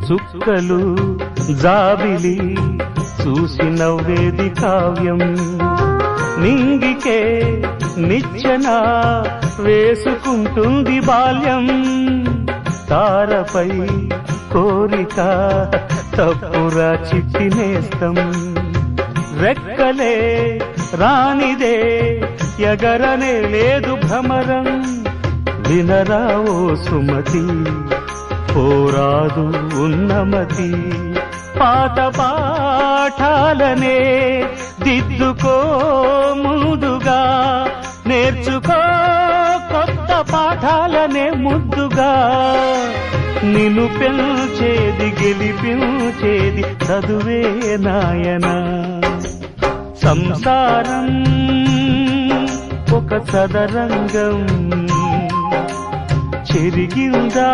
చుక్కలు జాబిలి చూసి నవ్వేది కావ్యం నింగికే నిచ్చెన వేసుకుంటుంది బాల్యం తారపై కోరిక తప్పురా చిట్టినేస్తం రెక్కలే రానిదే ఎగరనే లేదు భ్రమరం వినరా ఓ సుమతి పోరాదు ఉన్నమతి పాత పాఠాలనే దిద్దుకో ముందుగా నేర్చుకో కొత్త పాఠాలనే ముద్దుగా నిన్ను పెంచేది గెలిపించేది చదువే నాయనా సంసారం ఒక సదరంగం చెరిగిందా